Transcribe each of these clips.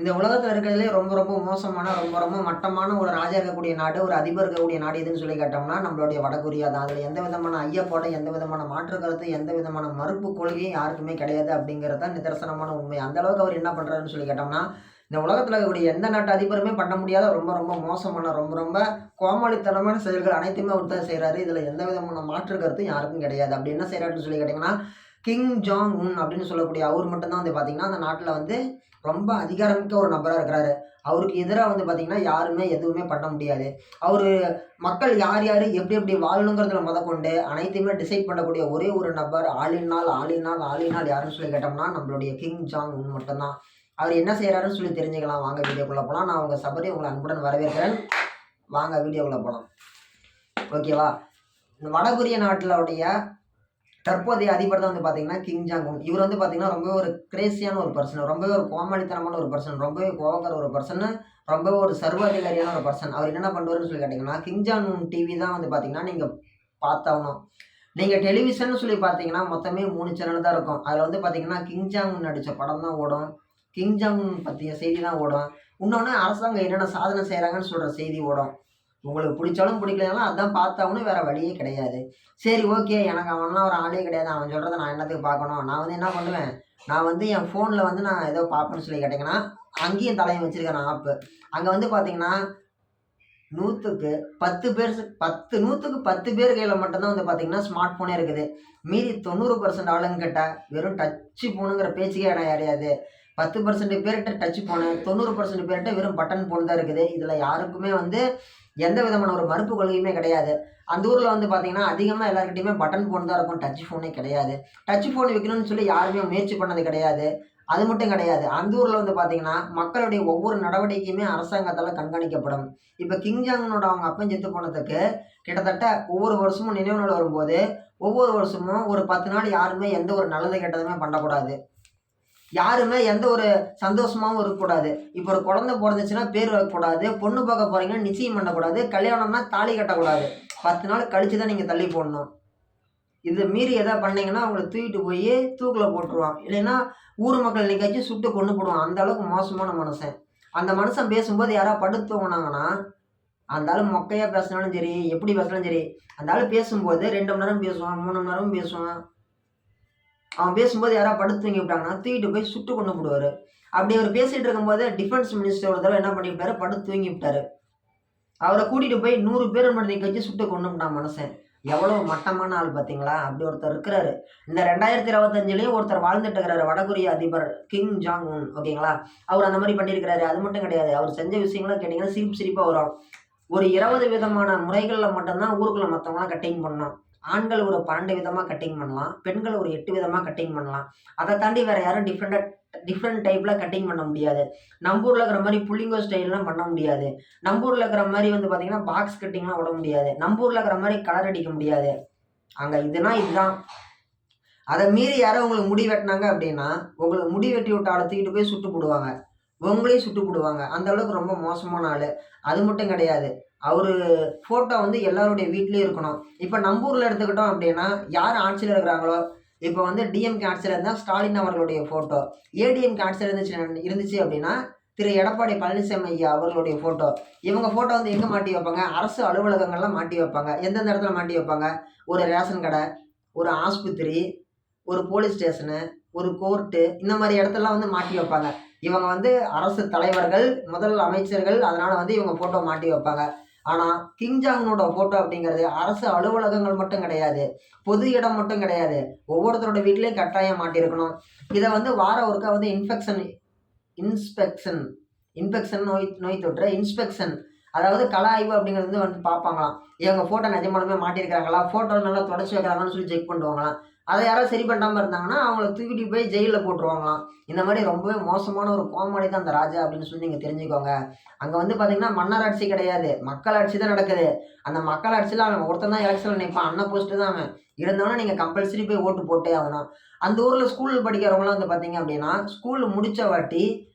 இந்த உலகத்துல இருக்கிறதுலே ரொம்ப ரொம்ப மோசமான, ரொம்ப ரொம்ப மட்டமான ஒரு ராஜா இருக்கக்கூடிய நாடு, ஒரு அதிபர் இருக்கக்கூடிய நாடு எதுன்னு சொல்லி கேட்டோம்னா, நம்மளுடைய வடகொரியா தான். அதுல எந்த விதமான ஐயப்பாடும், எந்த விதமான மாற்று கருத்து, எந்த விதமான மறுப்பு கொள்கையும் யாருக்குமே கிடையாது அப்படிங்கிறது தான் நிதர்சனமான உண்மை. அந்த அளவுக்கு அவர் என்ன பண்றாருன்னு சொல்லி கேட்டோம்னா, இந்த உலகத்துல இருக்கக்கூடிய எந்த நாட்டு அதிபருமே பண்ண முடியாத ரொம்ப ரொம்ப மோசமான, ரொம்ப ரொம்ப கோமாளித்தனமான செயல்கள் அனைத்துமே அவர் தான் செய்றாரு. இதுல எந்த விதமான மாற்று கருத்தும் யாருக்கும் கிடையாது. அப்படி என்ன செய்றாருன்னு சொல்லி கேட்டீங்கன்னா, கிங் ஜாங் உன் அப்படின்னு சொல்லக்கூடிய அவர் மட்டும் தான் வந்து பார்த்தீங்கன்னா, அந்த நாட்டுல வந்து ரொம்ப அதிகாரமிக்க ஒரு நபரா இருக்கிறாரு. அவருக்கு எதிரா வந்து பார்த்தீங்கன்னா, யாருமே எதுவுமே பண்ண முடியாது. அவரு மக்கள் யார் யாரு எப்படி எப்படி வாழணுங்கிறதுல மொதற்கொண்டு அனைத்தையுமே டிசைட் பண்ணக்கூடிய ஒரே ஒரு நபர் ஆல் இன் ஆல் யாருன்னு சொல்லி கேட்டோம்னா, நம்மளுடைய கிங் ஜாங் உன் மட்டும் தான். அவர் என்ன செய்றாருன்னு சொல்லி தெரிஞ்சுக்கலாம். வாங்க வீடியோக்குள்ள போலாம். நான் உங்க சபரி உங்களை அன்புடன் வரவேற்கிறேன். வாங்க வீடியோக்குள்ள போலாம். ஓகேவா? இந்த வடகொரிய நாட்டிலுடைய தற்போதைய அதிபர் தான் வந்து பார்த்தீங்கன்னா, கிம் ஜாங் உன். இவர் வந்து பார்த்தீங்கன்னா, ரொம்பவே ஒரு கிரேசியான ஒரு பர்சன். ரொம்பவே ஒரு கோமாளித்தனமான ஒரு பர்சன். ரொம்பவே கோவக்கார ஒரு பர்சன். ரொம்பவே ஒரு சர்வாதிகாரியான ஒரு பர்சன். அவர் என்னென்ன பண்ணுவாருன்னு சொல்லி கேட்டீங்கன்னா, கிம் ஜாங் உன் டிவி தான் வந்து பார்த்தீங்கன்னா, நீங்க பார்த்தாகணும். நீங்க டெலிவிஷன்னு சொல்லி பார்த்தீங்கன்னா, மொத்தமே 3 சேனல் தான் இருக்கும். அதுல வந்து பார்த்தீங்கன்னா, கிம் ஜாங் உன் நடிச்ச படம் தான் ஓடும். கிம் ஜாங் உன் பத்திய செய்தி தான் ஓடும். இன்னொன்னு அரசாங்கம் என்னென்ன சாதனை செய்றாங்கன்னு சொல்ற செய்தி ஓடும். உங்களுக்கு பிடிச்சாலும் பிடிக்கலனாலும் அதான் பார்த்தாகணும். வேற வழியே கிடையாது. சரி ஓகே. எனக்கு அவன்லாம் ஒரு ஆளே கிடையாது. அவன் சொல்றத நான் என்னத்துக்கு பார்க்கணும்? நான் வந்து என்ன பண்ணுவேன், நான் வந்து என் ஃபோன்ல வந்து நான் ஏதோ பார்ப்பேன்னு சொல்லி கேட்டீங்கன்னா, அங்கேயும் தலையை வச்சிருக்கேன் நான் ஆப்பு. அங்க வந்து பார்த்தீங்கன்னா, 100க்கு 10 பேர் 100க்கு 10 பேர் கையில மட்டும் தான் வந்து பார்த்தீங்கன்னா, ஸ்மார்ட் ஃபோனே இருக்குது. மீதி 90% ஆளுங்ககிட்ட வெறும் டச்சு ஃபோனுங்கிற பேச்சுக்கே இடம் கிடையாது. 10% பேர்கிட்ட டச் ஃபோனு, 90% பேர்கிட்ட வெறும் பட்டன் ஃபோன் தான் இருக்குது. இதுல யாருக்குமே வந்து எந்த விதமான ஒரு மறுப்பு கொள்கையுமே கிடையாது. அந்த ஊர்ல வந்து பார்த்தீங்கன்னா, அதிகமா எல்லார்கிட்டயுமே பட்டன் ஃபோன் தான் இருக்கும். டச் ஃபோனே கிடையாது. டச் ஃபோன் வைக்கணும்னு சொல்லி யாருமே முயற்சி பண்ணது கிடையாது. அது மட்டும் கிடையாது. அந்த ஊர்ல வந்து பார்த்தீங்கன்னா, மக்களுடைய ஒவ்வொரு நடவடிக்கையுமே அரசாங்கத்தால கண்காணிக்கப்படும். இப்ப கிம் ஜாங் உன்னோட அவங்க அப்பன் செத்து போனதுக்கு கிட்டத்தட்ட ஒவ்வொரு வருஷமும் நினைவு நாள் வரும்போது, ஒவ்வொரு வருஷமும் ஒரு 10 நாள் யாருமே எந்த ஒரு நல்லது கெட்டதுமே பண்ணக்கூடாது. யாருமே எந்த ஒரு சந்தோஷமாவும் இருக்கக்கூடாது. இப்ப ஒரு குழந்தை பொறந்துச்சுன்னா பேர் வைக்கக்கூடாது. பொண்ணு பார்க்க போறீங்கன்னா நிச்சயம் பண்ணக்கூடாது. கல்யாணம்னா தாலி கட்டக்கூடாது. 10 நாள் கழிச்சு தான் நீங்க தள்ளி போடணும். இத மீறி எதாவது பண்ணீங்கன்னா, அவங்கள தூக்கிட்டு போயி தூக்குல போட்டுருவான். இல்லைன்னா ஊர் மக்கள் இன்னைக்கு வச்சு சுட்டு கொன்னு போடுவான். அந்த அளவுக்கு மோசமான மனுஷன். அந்த மனுஷன் பேசும்போது யாராவது படுத்து தூங்குனாங்கன்னா, அந்த ஆளு மொக்கையா பேசினாலும் சரி, எப்படி பேசினாலும் சரி, அந்த ஆளு பேசும்போது 2 மணி நேரம் பேசுவான், 3 மணி நேரமும் பேசுவான். அவன் பேசும்போது யாராவது படுத்து தூங்கி விட்டாங்கன்னா, தூக்கிட்டு போய் சுட்டு கொன்னு போடுவாரு. அப்படி அவர் பேசிட்டு இருக்கும்போது டிஃபென்ஸ் மினிஸ்டர் ஒரு தடவ என்ன பண்ணிவிட்டாரு, படுத்து தூங்கிவிட்டாரு. அவர கூட்டிட்டு போய் 100 பேர் முன்னாடி நிக்க வச்சு சுட்டு கொன்னுப்புட்டான் மனுஷன். எவ்வளவு மட்டமான ஆள் பார்த்தீங்களா? அப்படி ஒருத்தர் இருக்கிறாரு. இந்த 2025லயும் ஒருத்தர் வாழ்ந்துட்டு இருக்கிறாரு. வடகொரிய அதிபர் கிம் ஜாங் உன். ஓகேங்களா? அவர் அந்த மாரி பண்ணியிருக்கிறாரு. அது மட்டும் கிடையாது. அவர் செஞ்ச விஷயங்கள கேட்டீங்கன்னா சிரிப்பு சிரிப்பா வரும். ஒரு 20 விதமான முறைகள்ல மட்டும் தான் ஊருக்குள்ள மத்தவங்கலாம் கட்டிங் பண்ணலாம். ஆண்கள் ஒரு 12 விதமா கட்டிங் பண்ணலாம். பெண்கள் ஒரு 8 விதமா கட்டிங் பண்ணலாம். அத தாண்டி வேற யாரும் டிஃபரெண்ட் டைப்ல கட்டிங் பண்ண முடியாது. நம்ப ஊர்ல இருக்கிற மாரி புள்ளிங்கோ ஸ்டைல்லாம் பண்ண முடியாது. நம்ப ஊர்ல இருக்கிற மாரி வந்து பார்த்தீங்கன்னா, பாக்ஸ் கட்டிங்லாம் விட முடியாது. நம்ப ஊர்ல இருக்கிற மாரி கலர் அடிக்க முடியாது. அங்க இதுனா இதுதான். அத மீறி யாரோ உங்களுக்கு முடி வெட்டுனாங்க அப்டின்னா, உங்களுக்கு முடி வெட்டி விட்ட ஆள தூக்கிட்டு போய் சுட்டு புடுவாங்க. உங்களையும் சுட்டு புடுவாங்க. அந்த அளவுக்கு ரொம்ப மோசமான ஆளு. அது மட்டும் கிடையாது. அவரு ஃபோட்டோ வந்து எல்லாருடைய வீட்லயும் இருக்கணும். இப்ப நம்ப ஊர்ல எடுத்துக்கிட்டோம் அப்டின்னா, யார் ஆட்சியில இருக்கிறாங்களோ, இப்ப வந்து டிஎம்கே ஆட்சியில இருந்தா ஸ்டாலின் அவர்களுடைய ஃபோட்டோ. ஏடிஎம்கே ஆட்சியில இருந்துச்சு அப்டின்னா, திரு எடப்பாடி பழனிசாமி ஐயா அவர்களுடைய ஃபோட்டோ. இவங்க ஃபோட்டோ வந்து எங்க மாட்டி வைப்பாங்க? அரசு அலுவலகங்கள்ல மாட்டி வைப்பாங்க. எந்தெந்த இடத்துல மாட்டி வைப்பாங்க? ஒரு ரேஷன் கடை, ஒரு ஆஸ்பத்திரி, ஒரு போலீஸ் ஸ்டேஷனு, ஒரு கோர்ட்டு இந்த மாரி இடத்துலலாம் வந்து மாட்டி வைப்பாங்க. இவங்க வந்து அரசு தலைவர்கள், முதல் அமைச்சர்கள். அதனால வந்து இவங்க ஃபோட்டோ மாட்டி வைப்பாங்க. ஆனா, கிம் ஜாங் உன்னோட ஃபோட்டோ அப்படிங்கிறது அரசு அலுவலகங்கள் மட்டும் கிடையாது. பொது இடம் மட்டும் கிடையாது. ஒவ்வொருத்தரோட வீட்லயும் கட்டாயம் மாட்டியிருக்கணும். இத வந்து வாரம் ஒருக்கா வந்து இன்ஸ்பெக்ஷன் இன்ஃபெக்ஷன் நோய் தொற்று இன்ஸ்பெக்ஷன் அதாவது கள ஆய்வு அப்படிங்கிறது வந்து பார்ப்பாங்களாம். இவங்க ஃபோட்டோ நிஜமாலுமே மாட்டியிருக்காங்களா? ஃபோட்டோ நல்லா தொடச்சு வைக்கிறாங்களான்னு சொல்லி செக் பண்ணுவாங்களாம். அத யாராவது சரி பண்ணாம இருந்தாங்கன்னா, அவங்கள தூக்கிட்டு போய் ஜெயில்ல போட்டுருவாங்களாம். இந்த மாரி ரொம்பவே மோசமான ஒரு கோமாளி தான் அந்த ராஜா அப்படின்னு சொல்லி நீங்க தெரிஞ்சுக்கோங்க. அங்க வந்து பார்த்தீங்கன்னா, மன்னர் ஆட்சி கிடையாது. மக்கள் ஆட்சி தான் நடக்குது. அந்த மக்கள் ஆட்சியில அவன் ஒருத்தன் தான் எலக்ஷன்ல நிப்பான். அண்ணன் போஸ்ட் தான் அவன். இருந்தாலும் நீங்க கம்பல்சரி போய் ஓட்டு போட்டே ஆகணும். அந்த ஊர்ல ஸ்கூல் படிக்கிறவங்கலாம் வந்து பார்த்தீங்க அப்படின்னா, ஸ்கூல் முடிச்ச வாட்டி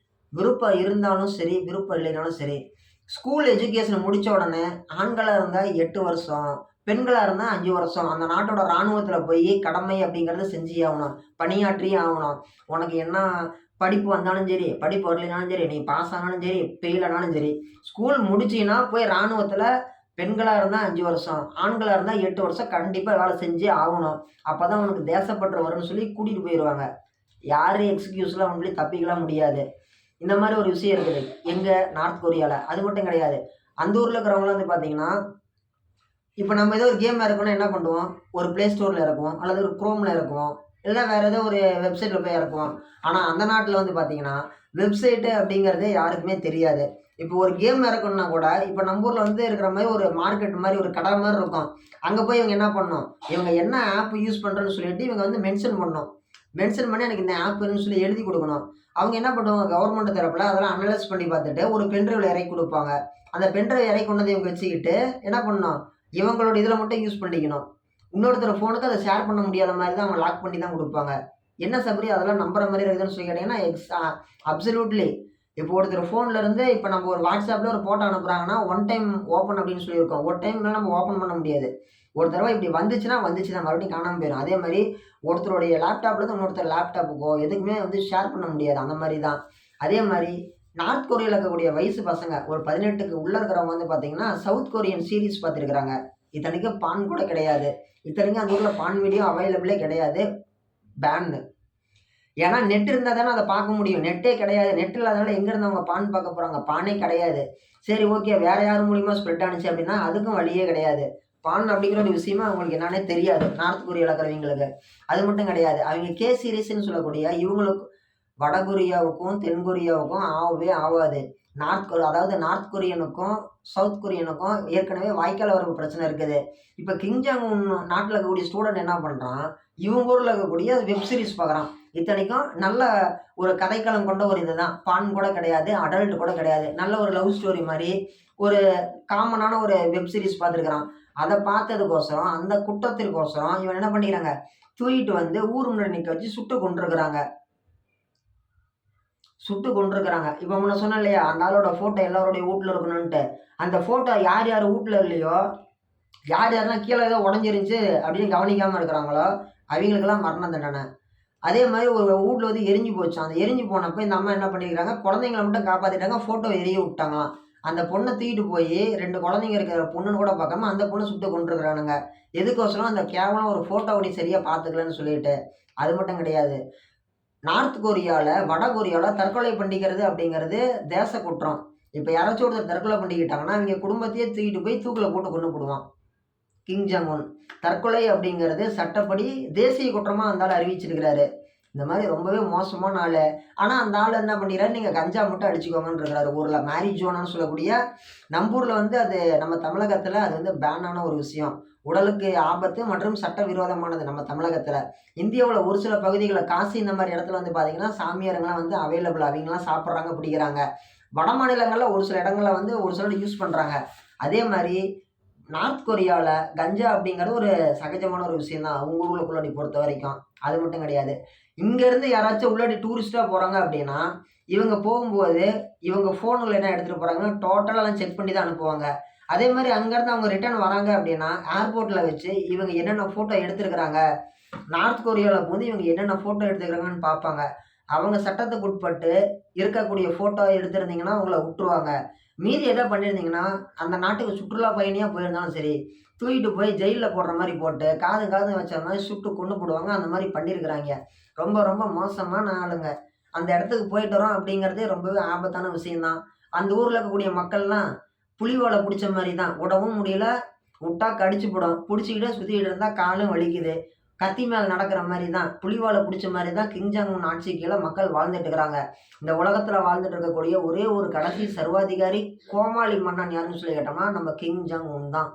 விருப்பம் இருந்தாலும் சரி, விருப்பம் இல்லைனாலும் சரி, ஸ்கூல் எஜுகேஷன் முடிச்ச உடனே ஆண்களா இருந்தா 8 வருஷம், பெண்களா இருந்தா 5 வருஷம் அந்த நாட்டோட ராணுவத்துல போய் கடமை அப்படிங்கிறத செஞ்சே ஆகணும். பணியாற்றியே ஆகணும். உனக்கு என்ன படிப்பு வந்தாலும் சரி, படிப்பு வரலைனாலும் சரி, நீ பாஸ் ஆனாலும் சரி, ஃபெயில் ஆனாலும் சரி, ஸ்கூல் முடிச்சீன்னா போய் ராணுவத்தில பெண்களா இருந்தா 5 வருஷம், ஆண்களா இருந்தா 8 வருஷம் கண்டிப்பா வேலை செஞ்சே ஆகணும். அப்பதான் உனக்கு தேசப்பற்று வரும்னு சொல்லி கூட்டிட்டு போயிருவாங்க. யாரும் எக்ஸ்கியூஸ்லாம் சொல்லி தப்பிக்கலாம் முடியாது. இந்த மாரி ஒரு விஷயம் இருக்குது. எங்க? நார்த் கொரியால. அது மட்டும் கிடையாது. அந்த ஊர்ல இருக்கிறவங்கலாம் வந்து பார்த்தீங்கன்னா, இப்ப நம்ம ஏதோ ஒரு கேம் இறக்கணும்னா என்ன பண்ணுவோம்? ஒரு Play Storeல இறக்குவோம். அல்லது ஒரு Chromeல இறக்குவோம். இல்ல வேற ஏதோ ஒரு வெப்சைட்ல போய் இறக்குவோம். ஆனா அந்த நாட்ல வந்து பார்த்தீங்கன்னா, வெப்சைட் அப்படிங்கிறதே யாருக்குமே தெரியாது. இப்போ ஒரு கேம் இறக்கணும்னா கூட, இப்ப நம்ம ஊர்ல வந்து இருக்கிற மாரி ஒரு மார்க்கெட் மாரி ஒரு கடை மாரி இருக்கும். அங்க போய் இவங்க என்ன பண்ணணும்? இவங்க என்ன ஆப் யூஸ் பண்றோம்ன்னு சொல்லிட்டு இவங்க வந்து மென்ஷன் பண்ணணும். மென்ஷன் பண்ணி எனக்கு இந்த ஆப் வேணும்னு சொல்லி எழுதி குடுக்கணும். அவங்க என்ன பண்ணுவாங்க? கவர்மெண்ட் தரப்புல அதெல்லாம் அனலைஸ் பண்ணி பார்த்துட்டு ஒரு பென் டிரைவ்ல இறக்கி குடுப்பாங்க. அந்த பென் டிரைவ் இறக்கி கொண்டு வந்து இவங்க வச்சுக்கிட்டு என்ன பண்ணணும்? இவங்களோட இதில மட்டும் யூஸ் பண்ணிக்கணும். இன்னொருத்தர் ஃபோனுக்கு அத ஷேர் பண்ண முடியாத மாரி தான் அவங்க லாக் பண்ணி தான் குடுப்பாங்க. என்ன சபரி அதெல்லாம் நம்புற மாரி இருக்குதுன்னு சொல்லி கேட்டீங்கன்னா, அப்சல்யூட்லி. இப்போ ஒருத்தர் ஃபோன்ல இருந்து இப்ப நம்ம ஒரு WhatsAppல ஒரு ஃபோட்டோ அனுப்புறாங்கன்னா, ஒன் டைம் ஓப்பன் அப்படின்னு சொல்லியிருக்கோம். ஒரு டைம் மேல நம்ம ஓப்பன் பண்ண முடியாது. ஒரு தடவ இப்படி வந்துச்சுன்னா, வந்துச்சு தான் மறுபடியும் காணாம போயிரும். அதே மாரி ஒருத்தருடைய லேப்டாப்லேருந்து இன்னொருத்தர் லேப்டாப்புக்கோ எதுக்குமே வந்து ஷேர் பண்ண முடியாது. அந்த மாரி தான். அதே மாரி நார்த் கொரியால இருக்கக்கூடிய வயசு பசங்க ஒரு 18க்கு உள்ள இருக்கிறவங்க வந்து பார்த்தீங்கன்னா, சவுத் கொரியன் சீரிஸ் பார்த்துருக்காங்க. இத்தனைக்கும் பான் கூட கிடையாது. இத்தனைக்கும் அந்த ஊர்ல பான் வீடியோ அவைலபிளே கிடையாது. பேன்னு. ஏன்னா நெட் இருந்தா தானே அத பார்க்க முடியும். நெட்டே கிடையாது. நெட் இல்லாதனால எங்கருந்து அவங்க பான் பார்க்க போறாங்க? பானே கிடையாது. சரி ஓகே. வேற யார் மூலியமா ஸ்ப்ரெட் ஆனுச்சு அப்டின்னா, அதுக்கும் வழியே கிடையாது. பான் அப்படிங்கிற ஒரு விஷயமே அவங்களுக்கு என்னன்னே தெரியாது. நார்த் கொரியால இருக்கிறவங்களுக்கு. அது மட்டும் கிடையாது. அவைங்க கே சீரிஸ்ன்னு சொல்லக்கூடிய இவங்களுக்கு வடகொரியாவுக்கும், தென் கொரியாவுக்கும் ஆவவே ஆவாது. அதாவது நார்த் கொரியனுக்கும், சவுத் கொரியனுக்கும் ஏற்கனவே வாய்க்கால் வரப்பு பிரச்சனை இருக்குது. இப்ப கிம் ஜாங் உன் நாட்ல இருக்கக்கூடிய ஸ்டூடண்ட் என்ன பண்றான்? இவங்க ஊர்ல இருக்கக்கூடிய வெப் சீரிஸ் பார்க்குறான். இத்தனைக்கும் நல்ல ஒரு கதைக்களம் கொண்ட ஒரு இதுதான். பான் கூட கிடையாது, அடல்ட் கூட கிடையாது. நல்ல ஒரு லவ் ஸ்டோரி மாரி, ஒரு காமனான ஒரு வெப் சீரிஸ் பார்த்துருக்கிறான். அத பார்த்ததுக்கோசரம், அந்த குற்றத்திற்கோசரம் இவன் என்ன பண்ணிக்கிறாங்க, தூக்கிட்டு வந்து ஊர் முன்னாடி நிக்க வச்சு சுட்டு கொன்றுக்கிறாங்க. சுட்டு கொன்றுக்கிறாங்க. இப்ப முன்ன சொன்னேன் இல்லையா? அந்த ஆளோட ஃபோட்டோ எல்லாருடைய வூட்ல இருக்கணுன்ட்டு. அந்த ஃபோட்டோ யார் யார் வூட்ல இல்லையோ, யார் யாரெல்லாம் கீழ ஏதோ உடைஞ்சிருந்துச்சு அப்படின்னு கவனிக்காம இருக்கிறாங்களோ, அவைங்களுக்கெல்லாம் மரண தண்டனை. அதே மாரி ஒரு வூட்ல வந்து எரிஞ்சு போச்சாம். அந்த எரிஞ்சு போனப்ப இந்த அம்மா என்ன பண்ணியிருக்காங்க, குழந்தைங்கள மட்டும் காப்பாத்திட்டாங்க. ஃபோட்டோ எரிய விட்டாங்களாம். அந்த பொண்ண தூக்கிட்டு போயி 2 குழந்தைங்க இருக்கிற பொண்ணுன்னு கூட பார்க்காம, அந்த பொண்ண சுட்டு கொன்றுக்கிறானுங்க. எதுக்கோசரம் அந்த கேவலம் ஒரு ஃபோட்டோவ நீ சரியா பார்த்துக்கலன்னு சொல்லிட்டு. அது மட்டும் கிடையாது. நார்த் கொரியால, வட கொரியால தற்கொலை பண்ணிக்கிறது அப்படிங்கிறது தேச குற்றம். இப்ப யாராச்சும் ஒருத்தர் தற்கொலை பண்ணிக்கிட்டாங்கன்னா, அவிங்க குடும்பத்தையே தூக்கிட்டு போய் தூக்குல போட்டு கொன்னு புடுவான். Kim Jong Un. தற்கொலை அப்படிங்கிறது சட்டப்படி தேசிய குற்றமா அந்த ஆளு அறிவிச்சிருக்கிறாரு. இந்த மாரி ரொம்பவே மோசமான ஆளு. ஆனா அந்த ஆளு என்ன பண்ணிறாரு, நீங்க கஞ்சா மட்டும் அடிச்சுக்கோங்கன்னு இருக்கிறாரு ஊர்ல. மேரிஜுவானான்னு சொல்லக்கூடிய நம்ப ஊர்ல வந்து அது நம்ம தமிழகத்துல அது வந்து பேனான ஒரு விஷயம். உடலுக்கு ஆபத்து மற்றும் சட்டவிரோதமானது நம்ம தமிழகத்துல. இந்தியாவுல ஒரு சில பகுதிகள்ல காசி இந்த மாரி இடத்துல வந்து பார்த்தீங்கன்னா, சாமியாருங்கலாம் வந்து அவைலபிள். அவிங்கலாம் சாப்பிடுறாங்க, பிடிக்கிறாங்க. வட மாநிலங்கள்ல ஒரு சில இடங்கள்ல வந்து ஒரு சிலர் யூஸ் பண்றாங்க. அதே மாரி நார்த் கொரியால கஞ்சா அப்படிங்கிறது ஒரு சகஜமான ஒரு விஷயம் தான். அவங்க ஊருக்குள்ளாடி பொறுத்தவரைக்கும். அது மட்டும் கிடையாது. இங்கருந்து யாராச்சும் உள்ளாடி டூரிஸ்ட்டா போறாங்க அப்படின்னா, இவங்க போகும்போது, இவங்க ஃபோன்ல என்ன எடுத்துட்டு போறாங்கன்னா, டோட்டலா எல்லாம் செக் பண்ணி தான் அனுப்புவாங்க. அதே மாரி அங்கருந்து அவங்க ரிட்டர்ன் வராங்க அப்படின்னா, ஏர்போர்ட்ல வச்சு இவங்க என்னென்ன ஃபோட்டோ எடுத்திருக்கிறாங்க, நார்த் கொரியால வந்து இவங்க என்னென்ன ஃபோட்டோ எடுத்துருக்காங்கன்னு பார்ப்பாங்க. அவங்க சட்டத்துக்கு உட்பட்டு இருக்கக்கூடிய ஃபோட்டோ எடுத்திருந்தீங்கன்னா, உங்கள உட்டுருவாங்க. மீதி ஏதோ பண்ணியிருந்தீங்கன்னா, அந்த நாட்டுக்கு சுற்றுலா பயணியா போயிருந்தாலும் சரி, தூக்கிட்டு போய் ஜெயில்ல போடுற மாரி போட்டு, காதும் காதும் வச்ச மாரி சுட்டு கொன்னு புடுவாங்க. அந்த மாரி பண்ணியிருக்கிறாய்ங்க. ரொம்ப ரொம்ப மோசமான ஆளுங்க. அந்த இடத்துக்கு போயிட்டு வரோம் அப்படிங்கிறதே ரொம்பவே ஆபத்தான விஷயம் தான். அந்த ஊர்ல இருக்கக்கூடிய மக்கள்லாம் புலிவால புடிச்ச மாரி தான். உடவும் முடியல, உட்டா கடிச்சுப்புடும். புடிச்சுக்கிட்டே சுத்திக்கிட்டு இருந்தா காலும் வலிக்குது. கத்தி மேல நடக்கிற மாரி தான். புலிவால புடிச்ச மாரி தான் கிம் ஜாங் உன் ஆட்சி கீழ மக்கள் வாழ்ந்துட்டு இருக்கிறாங்க. இந்த உலகத்துல வாழ்ந்துட்டு இருக்கக்கூடிய ஒரே ஒரு கடைசி சர்வாதிகாரி கோமாளி மன்னன் யாருன்னு சொல்லி கேட்டோம்னா, நம்ம கிம் ஜாங் உன் தான்.